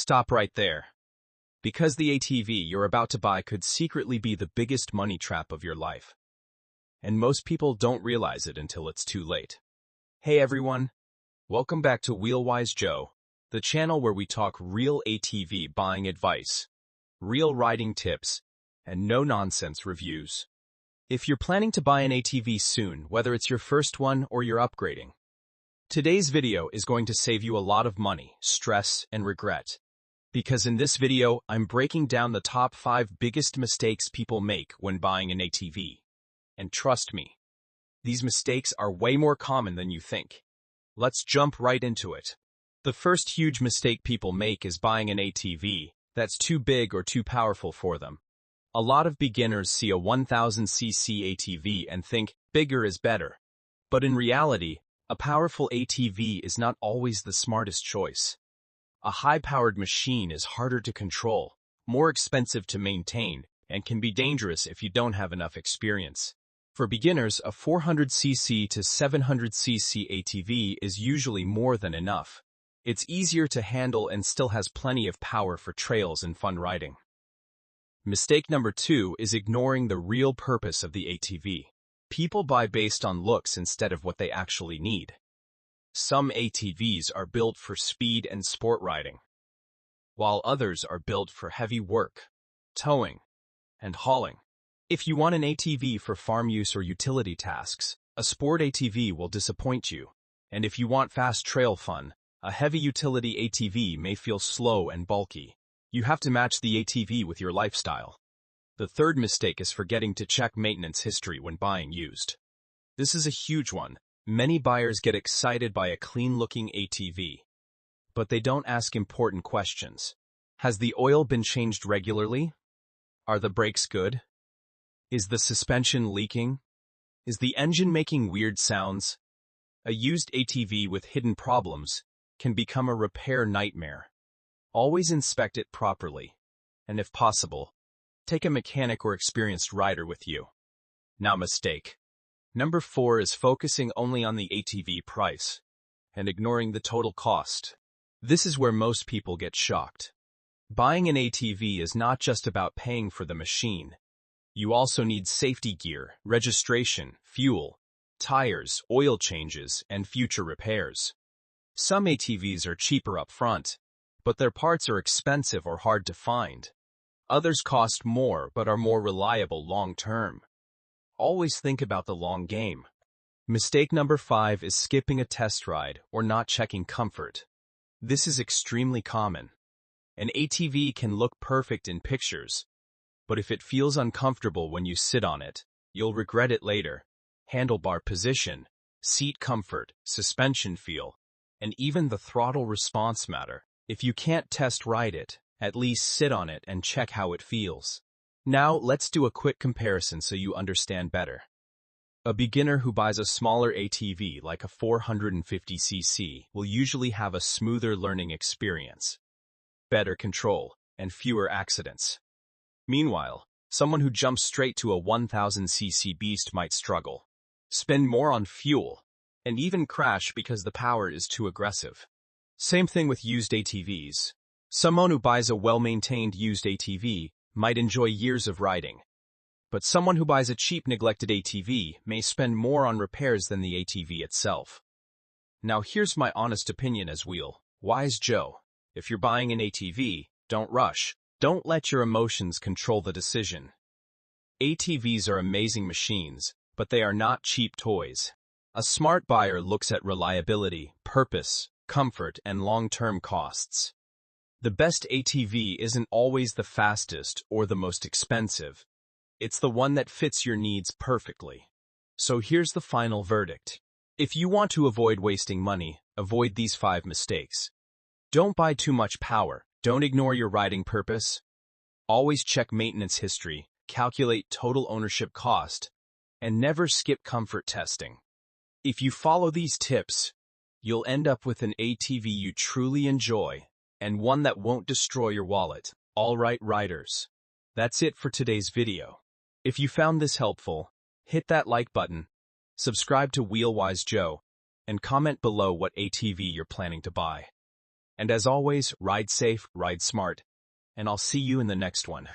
Stop right there. Because the ATV you're about to buy could secretly be the biggest money trap of your life. And most people don't realize it until it's too late. Hey everyone, welcome back to Wheelwise Joe, the channel where we talk real ATV buying advice, real riding tips, and no-nonsense reviews. If you're planning to buy an ATV soon, whether it's your first one or you're upgrading, today's video is going to save you a lot of money, stress, and regret. Because in this video, I'm breaking down the top 5 biggest mistakes people make when buying an ATV. And trust me, these mistakes are way more common than you think. Let's jump right into it. The first huge mistake people make is buying an ATV that's too big or too powerful for them. A lot of beginners see a 1000cc ATV and think bigger is better. But in reality, a powerful ATV is not always the smartest choice. A high-powered machine is harder to control, more expensive to maintain, and can be dangerous if you don't have enough experience. For beginners, a 400cc to 700cc ATV is usually more than enough. It's easier to handle and still has plenty of power for trails and fun riding. Mistake number 2 is ignoring the real purpose of the ATV. People buy based on looks instead of what they actually need. Some ATVs are built for speed and sport riding, while others are built for heavy work, towing, and hauling. If you want an ATV for farm use or utility tasks, a sport ATV will disappoint you. And if you want fast trail fun, a heavy utility ATV may feel slow and bulky. You have to match the ATV with your lifestyle. The third mistake is forgetting to check maintenance history when buying used. This is a huge one. Many buyers get excited by a clean-looking ATV, but they don't ask important questions. Has the oil been changed regularly? Are the brakes good? Is the suspension leaking? Is the engine making weird sounds? A used ATV with hidden problems can become a repair nightmare. Always inspect it properly, and if possible, take a mechanic or experienced rider with you. Now, mistake number 4 is focusing only on the ATV price and ignoring the total cost. This is where most people get shocked. Buying an ATV is not just about paying for the machine. You also need safety gear, registration, fuel, tires, oil changes, and future repairs. Some ATVs are cheaper up front, but their parts are expensive or hard to find. Others cost more but are more reliable long-term. Always think about the long game. Mistake number 5 is skipping a test ride or not checking comfort. This is extremely common. An ATV can look perfect in pictures, but if it feels uncomfortable when you sit on it, you'll regret it later. Handlebar position, seat comfort, suspension feel, and even the throttle response matter. If you can't test ride it, at least sit on it and check how it feels. Now, let's do a quick comparison so you understand better. A beginner who buys a smaller ATV like a 450cc will usually have a smoother learning experience, better control, and fewer accidents. Meanwhile, someone who jumps straight to a 1000cc beast might struggle, spend more on fuel, and even crash because the power is too aggressive. Same thing with used ATVs. Someone who buys a well-maintained used ATV might enjoy years of riding, but someone who buys a cheap, neglected ATV may spend more on repairs than the ATV itself. Now here's my honest opinion as Wheelwise Joe. If you're buying an ATV, don't rush. Don't let your emotions control the decision. ATVs are amazing machines, but they are not cheap toys. A smart buyer looks at reliability, purpose, comfort, and long-term costs. The best ATV isn't always the fastest or the most expensive. It's the one that fits your needs perfectly. So here's the final verdict. If you want to avoid wasting money, avoid these 5 mistakes. Don't buy too much power. Don't ignore your riding purpose. Always check maintenance history, calculate total ownership cost, and never skip comfort testing. If you follow these tips, you'll end up with an ATV you truly enjoy, and one that won't destroy your wallet. All right, riders. That's it for today's video. If you found this helpful, hit that like button, subscribe to Wheelwise Joe, and comment below what ATV you're planning to buy. And as always, ride safe, ride smart, and I'll see you in the next one.